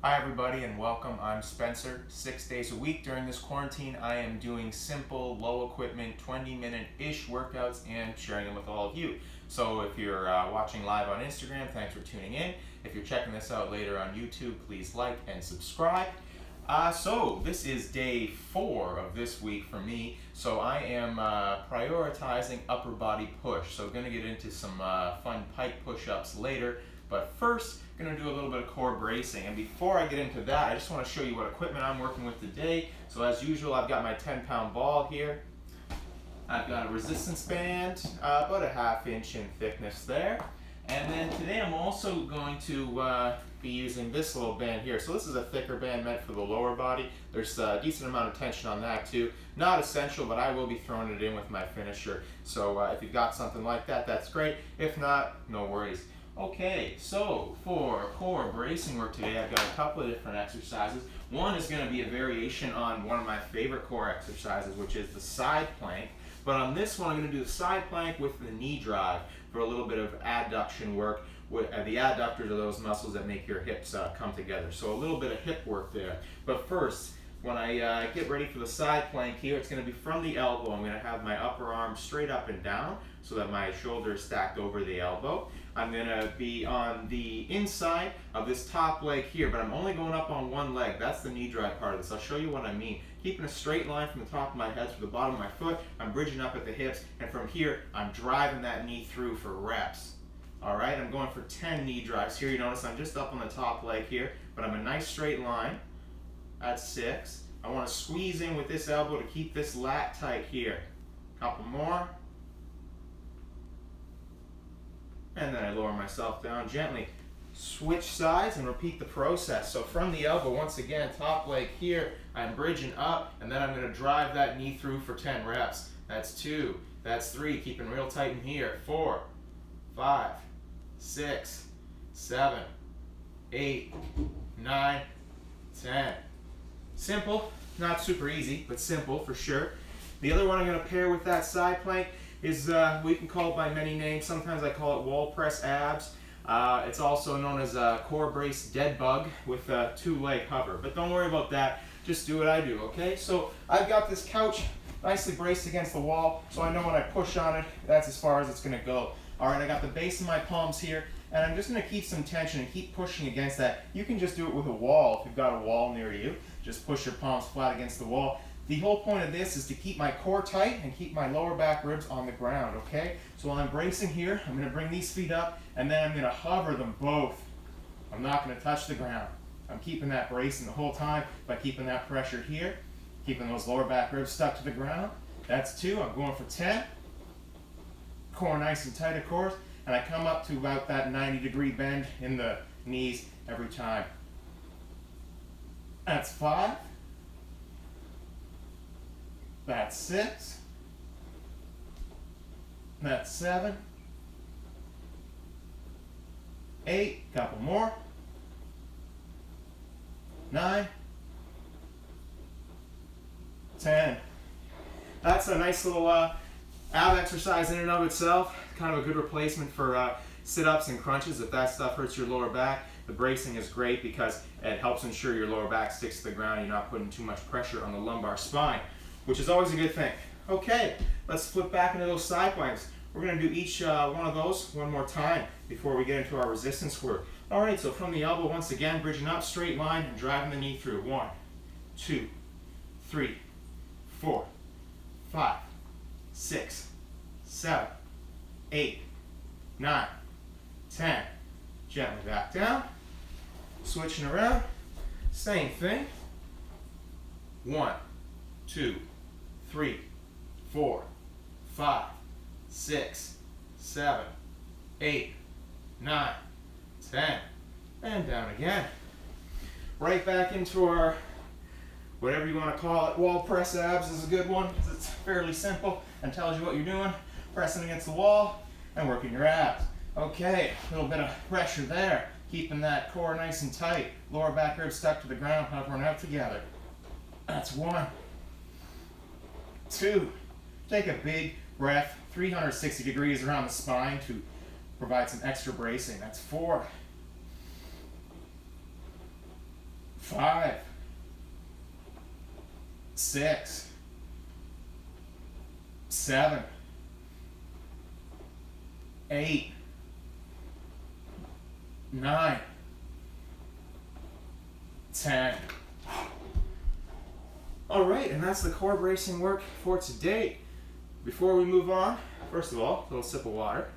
Hi everybody and welcome. I'm Spencer. 6 days a week during this quarantine I am doing simple, low equipment, 20-minute-ish workouts and sharing them with all of you. So if you're watching live on Instagram, thanks for tuning in. If you're checking this out later on YouTube, please like and subscribe. So this is day 4 of this week for me. So I am prioritizing upper body push. So going to get into some fun pike push-ups later. But first, I'm going to do a little bit of core bracing. And before I get into that, I just want to show you what equipment I'm working with today. So as usual, I've got my 10-pound ball here. I've got a resistance band, about a 1/2 inch in thickness there. And then today I'm also going to be using this little band here. So this is a thicker band meant for the lower body. There's a decent amount of tension on that too. Not essential, but I will be throwing it in with my finisher. So if you've got something like that, that's great. If not, no worries. Okay, so for core bracing work today, I've got a couple of different exercises. One is going to be a variation on one of my favorite core exercises, which is the side plank. But on this one, I'm going to do the side plank with the knee drive for a little bit of adduction work. The adductors are those muscles that make your hips come together. So a little bit of hip work there. But first, when I get ready for the side plank here, it's going to be from the elbow. I'm going to have my upper arm straight up and down so that my shoulder is stacked over the elbow. I'm going to be on the inside of this top leg here, but I'm only going up on one leg. That's the knee drive part of this. I'll show you what I mean. Keeping a straight line from the top of my head to the bottom of my foot, I'm bridging up at the hips, and from here, I'm driving that knee through for reps. All right, I'm going for 10 knee drives here. You notice I'm just up on the top leg here, but I'm a nice straight line. That's 6. I want to squeeze in with this elbow to keep this lat tight here. Couple more. And then I lower myself down gently. Switch sides and repeat the process. So from the elbow, once again, top leg here, I'm bridging up, and then I'm going to drive that knee through for 10 reps. That's 2. That's 3. Keeping real tight in here. 4, 5, 6, 7, 8, 9, 10. Simple, not super easy, but simple for sure. The other one I'm going to pair with that side plank is, we can call it by many names. Sometimes I call it wall press abs. It's also known as a core brace dead bug with a 2-leg hover. But don't worry about that. Just do what I do, okay? So I've got this couch nicely braced against the wall, so I know when I push on it, that's as far as it's going to go. All right, I got the base of my palms here, and I'm just going to keep some tension and keep pushing against that. You can just do it with a wall if you've got a wall near you. Just push your palms flat against the wall. The whole point of this is to keep my core tight and keep my lower back ribs on the ground, okay? So while I'm bracing here, I'm going to bring these feet up, and then I'm going to hover them both. I'm not going to touch the ground. I'm keeping that bracing the whole time by keeping that pressure here, keeping those lower back ribs stuck to the ground. That's 2. I'm going for 10. Core nice and tight, of course, and I come up to about that 90-degree bend in the knees every time. That's 5. That's 6. That's 7. 8. Couple more. 9. 10. That's a nice little ab exercise in and of itself. Kind of a good replacement for sit-ups and crunches if that stuff hurts your lower back. The bracing is great because it helps ensure your lower back sticks to the ground. You're not putting too much pressure on the lumbar spine, which is always a good thing. Okay, let's flip back into those side planks. We're going to do each one of those one more time before we get into our resistance work. All right, so from the elbow, once again, bridging up, straight line, and driving the knee through. 1, 2, 3, 4, 5, 6, 7, 8, 9, 10. Gently back down. Switching around. Same thing. 1, 2, 3, 4, 5, 6, 7, 8, 9, 10. And down again. Right back into our, whatever you want to call it, wall press abs is a good one. It's fairly simple and tells you what you're doing. Pressing against the wall and working your abs. Okay, a little bit of pressure there. Keeping that core nice and tight. Lower back ribs stuck to the ground, hovering out together. That's 1. 2. Take a big breath, 360 degrees around the spine to provide some extra bracing. That's 4. 5, 6, 7, 8, 9, 10. All right, and that's the core bracing work for today. Before we move on, first of all, a little sip of water.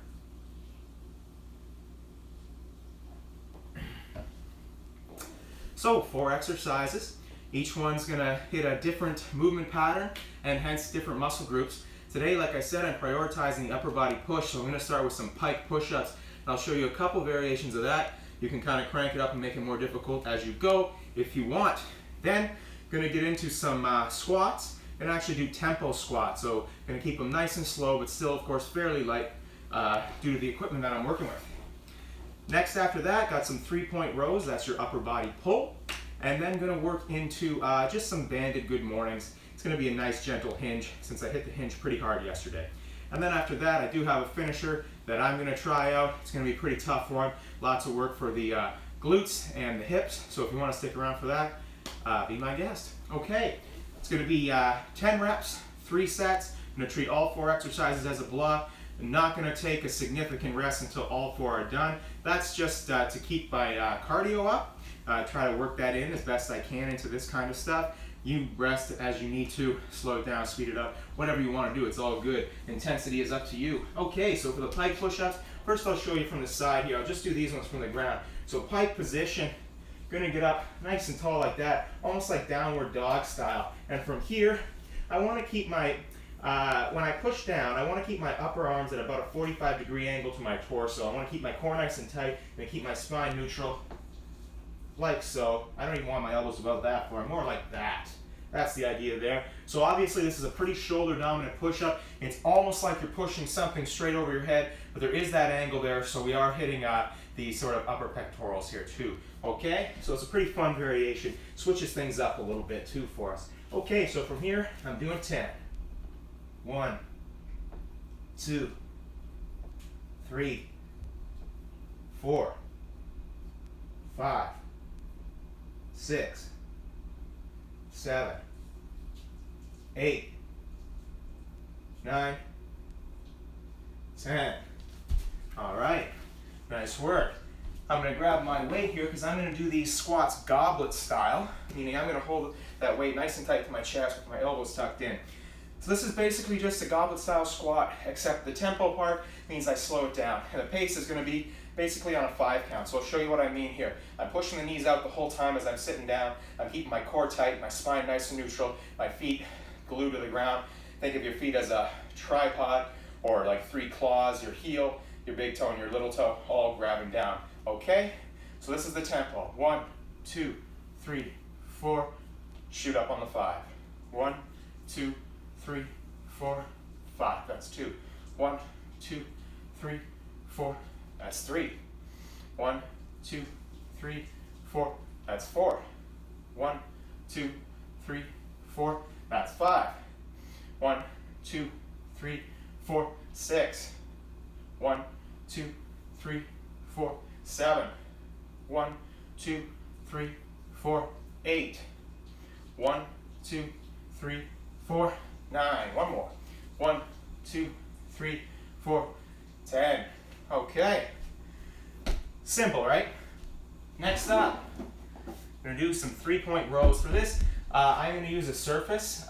So 4 exercises. Each one's gonna hit a different movement pattern and hence different muscle groups. Today, like I said, I'm prioritizing the upper body push, so I'm gonna start with some pike push-ups. And I'll show you a couple variations of that. You can kind of crank it up and make it more difficult as you go if you want. Then, gonna get into some squats and actually do tempo squats. So, gonna keep them nice and slow, but still, of course, fairly light due to the equipment that I'm working with. Next after that, got some 3-point rows. That's your upper body pull. And then gonna work into just some banded good mornings. It's gonna be a nice gentle hinge since I hit the hinge pretty hard yesterday. And then after that, I do have a finisher that I'm gonna try out. It's gonna be a pretty tough one. Lots of work for the glutes and the hips. So if you wanna stick around for that, be my guest. Okay, it's gonna be 10 reps, 3 sets. I'm gonna treat all 4 exercises as a block. I'm not gonna take a significant rest until all 4 are done. That's just to keep my cardio up. Try to work that in as best I can into this kind of stuff. You rest as you need to, slow it down, speed it up, whatever you want to do, it's all good. Intensity is up to you. Okay, so for the pike push-ups, first I'll show you from the side here. I'll just do these ones from the ground. So pike position, gonna get up nice and tall like that, almost like downward dog style. And from here, I want to keep my, when I push down, I want to keep my upper arms at about a 45-degree angle to my torso. I want to keep my core nice and tight and keep my spine neutral. Like so. I don't even want my elbows above that far, more like that. That's the idea there. So obviously this is a pretty shoulder dominant push-up. It's almost like you're pushing something straight over your head, but there is that angle there, so we are hitting the sort of upper pectorals here too. Okay, so it's a pretty fun variation. Switches things up a little bit too for us. Okay, so from here, I'm doing 10. 1, 2, 3, 4, 5, 6, 7, 8, 9, 10. All right, nice work. I'm gonna grab my weight here because I'm gonna do these squats goblet style, meaning I'm gonna hold that weight nice and tight to my chest with my elbows tucked in. So this is basically just a goblet style squat, except the tempo part means I slow it down. And the pace is gonna be basically on a 5 count. So I'll show you what I mean here. I'm pushing the knees out the whole time as I'm sitting down. I'm keeping my core tight, my spine nice and neutral, my feet glued to the ground. Think of your feet as a tripod or like 3 claws, your heel, your big toe and your little toe all grabbing down. Okay? So this is the tempo. 1, 2, 3, 4, shoot up on the 5. 1, 2, 3, 4, 5. That's 2. 1, 2, 3, 4. That's 3. 1, 2, 3, 4. That's 4. 1, 2, 3, 4. That's 5. 1, 2, 3, 4. 6. 1, 2, 3, 4. 7. 1, 2, 3, 4. 8. 1, 2, 3, 4. 9. One more. 1, 2, 3, 4. 10. Okay. Simple, right? Next up, I'm going to do some 3-point rows. For this, I'm going to use a surface.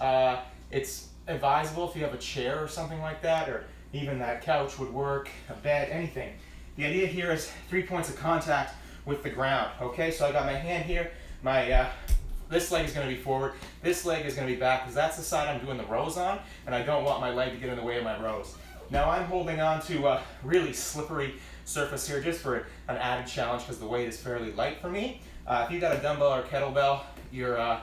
It's advisable if you have a chair or something like that, or even that couch would work, a bed, anything. The idea here is 3 points of contact with the ground. Okay, so I got my hand here. My this leg is going to be forward. This leg is going to be back because that's the side I'm doing the rows on, and I don't want my leg to get in the way of my rows. Now I'm holding on to a really slippery surface here just for an added challenge because the weight is fairly light for me. If you've got a dumbbell or kettlebell, you're going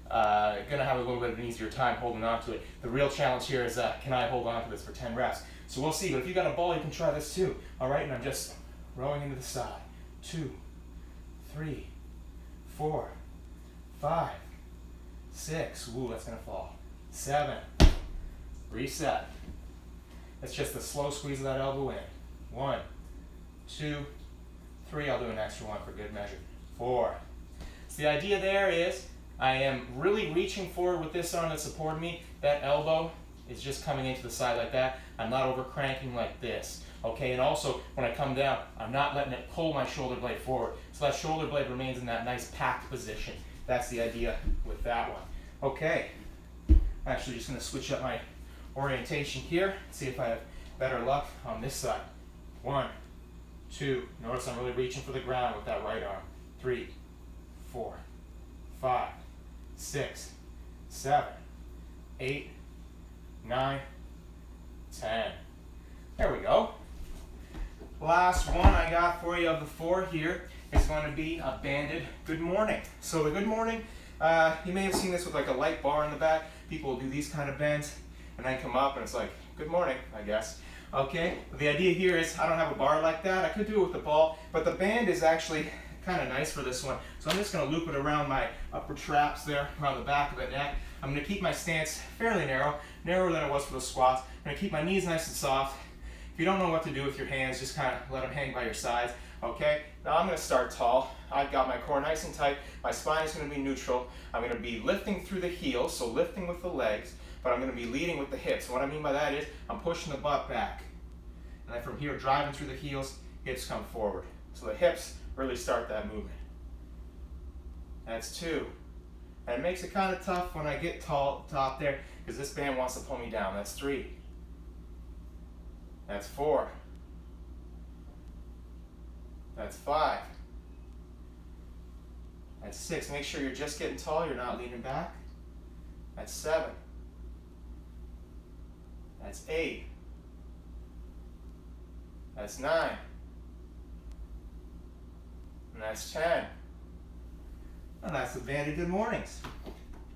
to have a little bit of an easier time holding on to it. The real challenge here is can I hold on to this for 10 reps? So we'll see, but if you've got a ball, you can try this too. All right, and I'm just rowing into the side. 2, 3, 4, 5, 6. Ooh, that's going to fall. 7. Reset. It's just a slow squeeze of that elbow in. 1, 2, 3. I'll do an extra one for good measure. 4. It's The idea there is I am really reaching forward with this arm that's supporting me. That elbow is just coming into the side like that. I'm not over cranking like this. Okay, and also when I come down, I'm not letting it pull my shoulder blade forward. So that shoulder blade remains in that nice packed position. That's the idea with that one. Okay, I'm actually just gonna switch up my orientation here, see if I have better luck on this side. 1, 2, notice I'm really reaching for the ground with that right arm. 3, 4, 5, 6, 7, 8, 9, 10. There we go. Last one I got for you of the 4 here is going to be a banded good morning. So the good morning, you may have seen this with like a light bar in the back. People will do these kind of bends and then come up and it's like, good morning, I guess. Okay, the idea here is I don't have a bar like that. I could do it with the ball, but the band is actually kind of nice for this one. So I'm just going to loop it around my upper traps there, around the back of the neck. I'm going to keep my stance fairly narrow, narrower than it was for the squats. I'm going to keep my knees nice and soft. If you don't know what to do with your hands, just kind of let them hang by your sides. Okay, now I'm going to start tall. I've got my core nice and tight. My spine is going to be neutral. I'm going to be lifting through the heels, so lifting with the legs, but I'm going to be leading with the hips. What I mean by that is I'm pushing the butt back. And then from here, driving through the heels, hips come forward. So the hips really start that movement. That's 2. And it makes it kind of tough when I get tall top there because this band wants to pull me down. That's 3. That's 4. That's 5. That's 6. Make sure you're just getting tall, you're not leaning back. That's 7. That's 8. That's 9. And that's 10. And that's the banded good mornings.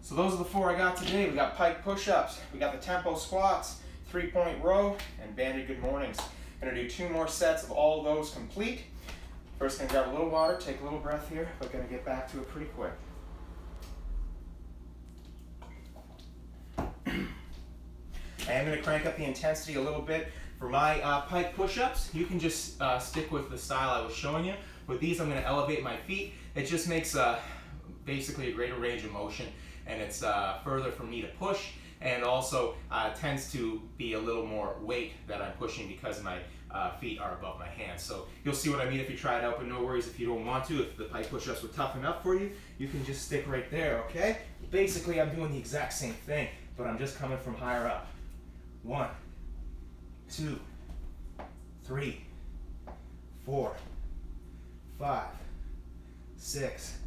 So those are the 4 I got today. We got pike push-ups, we got the tempo squats, 3-point row, and banded good mornings. Gonna do 2 more sets of all those complete. First, gonna grab a little water, take a little breath here, but gonna get back to it pretty quick. I am gonna crank up the intensity a little bit. For my pike push-ups, you can just stick with the style I was showing you. With these, I'm gonna elevate my feet. It just makes basically a greater range of motion, and it's further for me to push, and also tends to be a little more weight that I'm pushing because my feet are above my hands. So you'll see what I mean if you try it out, but no worries if you don't want to. If the pike push-ups were tough enough for you, you can just stick right there, okay? Basically, I'm doing the exact same thing, but I'm just coming from higher up. 1, 2, 3, 4, 5, 6,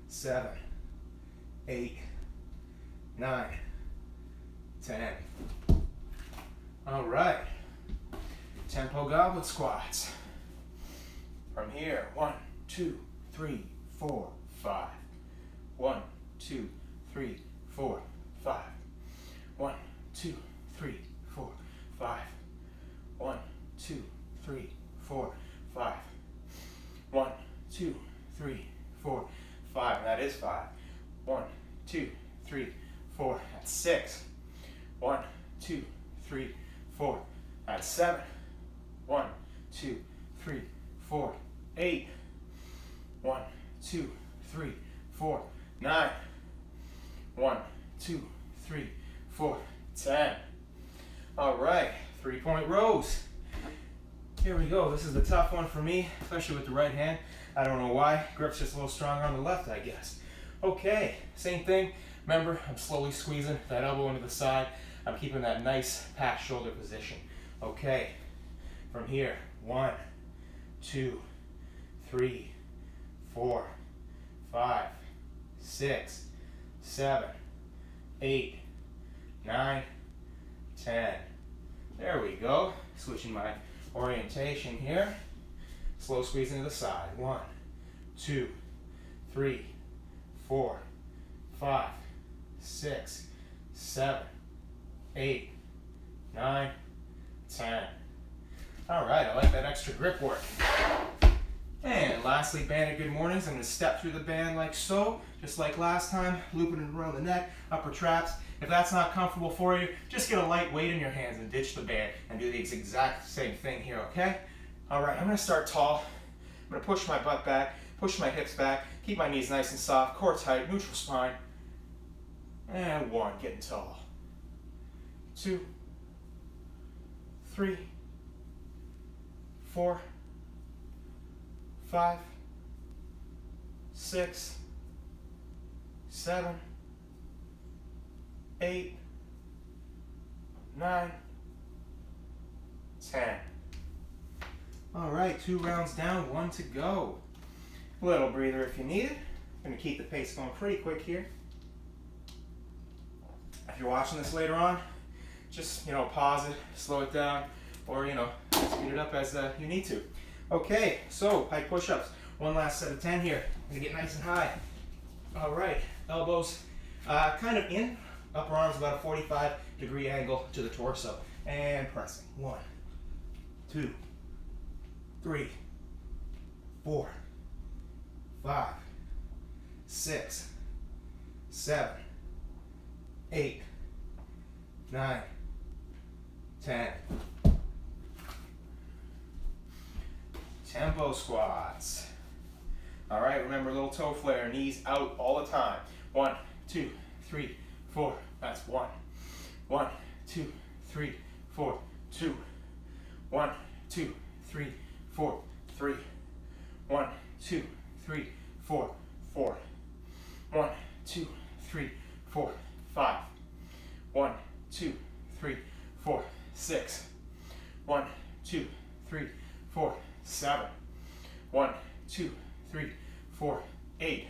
7, 8, 9, 10. All right. Tempo goblet squats. From here, 1, 2, 3, 4, 5. 1, 2, 3, 4, 5. 1, 2, 3, 4, 5. 1, 2, 3, 4, 5. 1, 2, 3, 4, 5. And that is 5. 1, 2, 3, 4. That's 6. 1, 2, 3, 4. That's 7. 1, 2, 3, 4. 8. 1, 2, 3, 4. 9. 1, 2, 3, 4. 10. All right, 3-point rows. Here we go. This is the tough one for me, especially with the right hand. I don't know why. Grip's just a little stronger on the left, I guess. Okay, same thing. Remember, I'm slowly squeezing that elbow into the side. I'm keeping that nice packed shoulder position. Okay, from here, 1, 2, 3, 4, 5, 6, 7, 8, 9, 10. There we go. Switching my orientation here. Slow squeezing to the side. 1, 2, 3, 4, 5, 6, 7, 8, 9, 10. All right, I like that extra grip work. And lastly, banded good mornings. I'm going to step through the band like so, just like last time, looping it around the neck, upper traps. If that's not comfortable for you, just get a light weight in your hands and ditch the band and do the exact same thing here, okay? All right, I'm going to start tall. I'm going to push my butt back, Push my hips back, keep my knees nice and soft, core tight, neutral spine. And 1, getting tall. 2, 3, 4, 5, 6, 7, 8, 9, 10. All right, 2 rounds down, 1 to go. Little breather if you need it. I'm gonna keep the pace going pretty quick here. If you're watching this later on, just, pause it, slow it down, or, speed it up as you need to. Okay, so pike push-ups. One last set of 10 here. I'm gonna get nice and high. All right, elbows kind of in, upper arms about a 45-degree angle to the torso. And pressing. 1, 2, 3, 4, 5, 6, 7, 8, 9, 10. Tempo squats. All right, remember little toe flare, knees out all the time. 1, 2, 3, 4. That's 1. 1, 2, 3, 4. 2. 1, 2, 3, 4. 3. 1, 2, 3, 4. 4. 1, 2, 3, 4. 5. 1, 2, 3, 4. 6. 1, 2, 3, 4. 7. 1, 2, 3, 4. 8.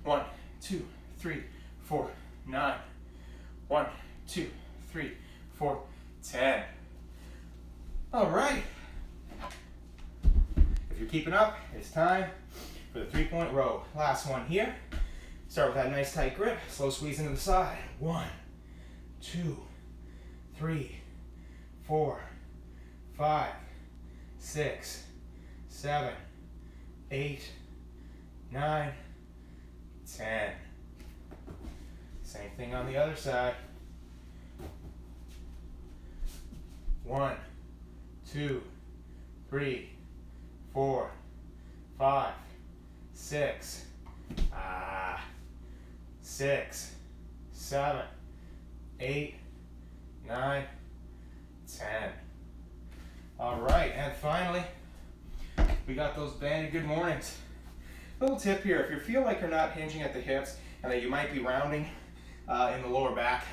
1, 2, 3, 4. 9. 1, 2, 3, 4. 10. All right. If you're keeping up, it's time for the 3-point row. Last one here. Start with that nice tight grip. Slow squeeze into the side. 1, 2, 3, 4, 5, 6, 7, 8, 9, 10. Same thing on the other side. 1, 2, 3, 4, 5, 6, 6, 7, 8, 9, 10. All right, and finally, we got those banded good mornings. Little tip here, if you feel like you're not hinging at the hips and that you might be rounding in the lower back,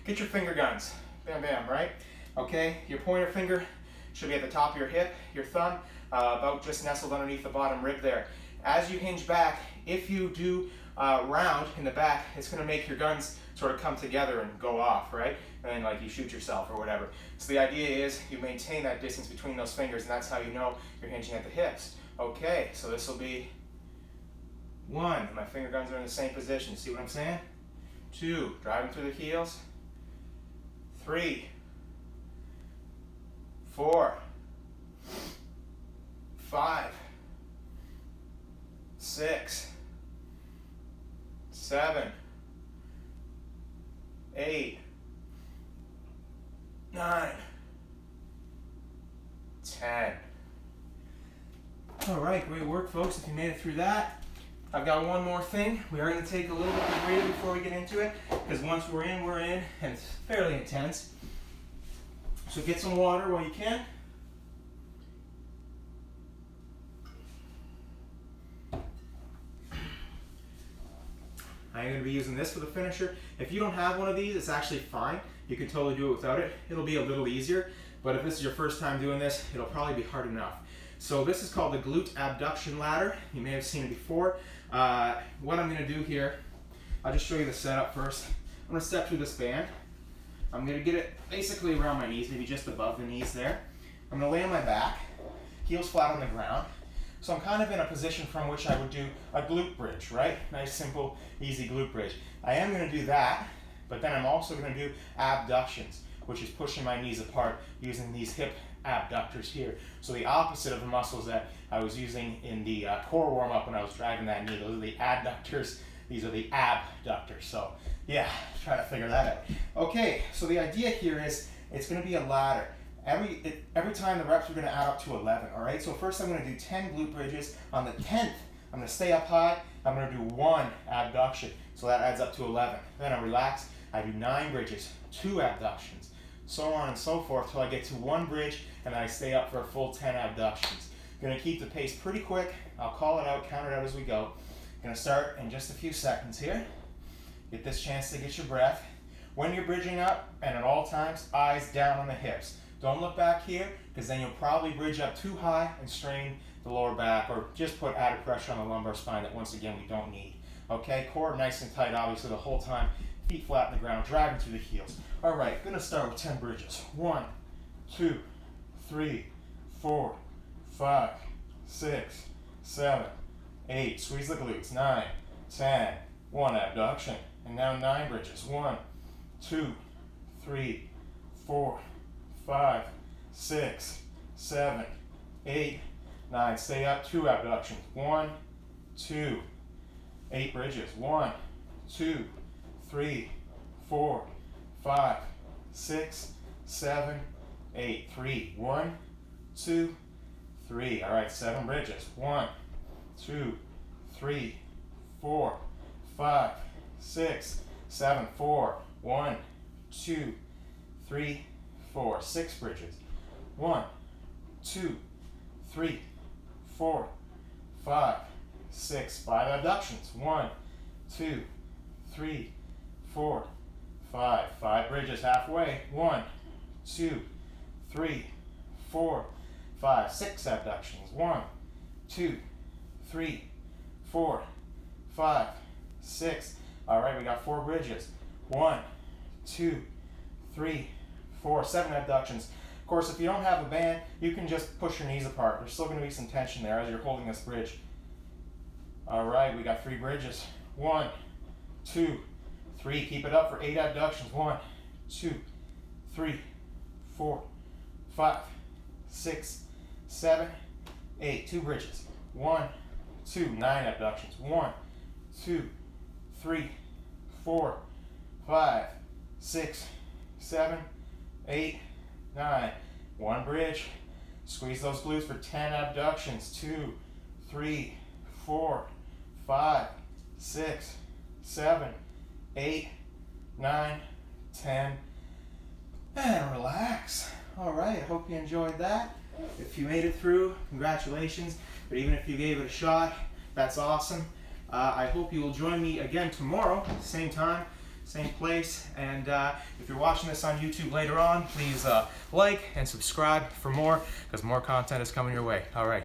get your finger guns. Bam, bam, right? Okay, your pointer finger should be at the top of your hip, your thumb about just nestled underneath the bottom rib there. As you hinge back, if you do round in the back, it's gonna make your guns sort of come together and go off, right? And then like you shoot yourself or whatever. So the idea is you maintain that distance between those fingers, and that's how you know you're hinging at the hips. Okay, so this will be 1, my finger guns are in the same position. See what I'm saying? 2, driving through the heels. 3, 4, 5, 6, 7, 8, 9, 10. All right, great work, folks. If you made it through that, I've got one more thing. We are going to take a little bit of a breather before we get into it, because once we're in, and it's fairly intense. So get some water while you can. I'm going to be using this for the finisher. If you don't have one of these, it's actually fine. You can totally do it without it. It'll be a little easier, but if this is your first time doing this, it'll probably be hard enough. So this is called the glute abduction ladder. You may have seen it before. What I'm going to do here, I'll just show you the setup first. I'm going to step through this band. I'm going to get it basically around my knees, maybe just above the knees there. I'm going to lay on my back, heels flat on the ground. So I'm kind of in a position from which I would do a glute bridge, right? Nice, simple, easy glute bridge. I am going to do that, but then I'm also going to do abductions, which is pushing my knees apart using these hip abductors here. So the opposite of the muscles that I was using in the core warm-up when I was dragging that knee. Those are the adductors. These are the abductors. So yeah, try to figure that out. Okay, so the idea here is it's going to be a ladder. Every time the reps are going to add up to 11, all right? So first I'm going to do 10 glute bridges. On the 10th I'm gonna stay up high. I'm gonna do 1 abduction. So that adds up to 11. Then I relax. I do 9 bridges, 2 abductions, so on and so forth till I get to 1 bridge, and then I stay up for a full 10 abductions. Gonna keep the pace pretty quick. I'll call it out, count it out as we go. Gonna start in just a few seconds here. Get this chance to get your breath. When you're bridging up, and at all times, eyes down on the hips. Don't look back here, because then you'll probably bridge up too high and strain the lower back, or just put added pressure on the lumbar spine that once again we don't need. Okay, core nice and tight obviously the whole time. Feet flat on the ground, dragging through the heels. All right, gonna start with 10 bridges. 1, 2, 3, 4, 5, 6, 7, 8. Squeeze the glutes. 9, 10. 1 abduction. And now 9 bridges. 1, 2, 3, 4, 5, 6, 7, 8, 9. Stay up. 2 abductions. 1, 2. 8 bridges. 1, 2, 3, 4, 5, 6, 7, 8. 3. 1, 2, 3. All right, 7 bridges. 1, 2, 3, 4, 5, 6, 7, 4. 1, 2, 3, 4. 6 bridges. 1, 2, 3, 4, 5, 6. 5 abductions. 1, 2, 3, 4, 5. 5 bridges halfway. 1, 2, 3, 4, 5. 6 abductions. 1, 2, 3, 4, 5, 6. All right, we got 4 bridges. 1, 2, 3, 4. 7 abductions. Of course, if you don't have a band, you can just push your knees apart. There's still going to be some tension there as you're holding this bridge. All right, we got 3 bridges. 1, 2, 3. Keep it up for 8 abductions. 1, 2, 3, 4, 5, 6, 7, 8. 2 bridges. 1, 2. 9 abductions. 1, 2, 3, 4, 5, 6, 7, 8, 9. 1 bridge. Squeeze those glutes for 10 abductions. 2, 3, 4, 5, 6, 7, 8, 9, 10. And relax. All right, I hope you enjoyed that. If you made it through, congratulations. But even if you gave it a shot, that's awesome. I hope you will join me again tomorrow, same time, same place. And if you're watching this on YouTube later on, please like and subscribe for more, because more content is coming your way. All right.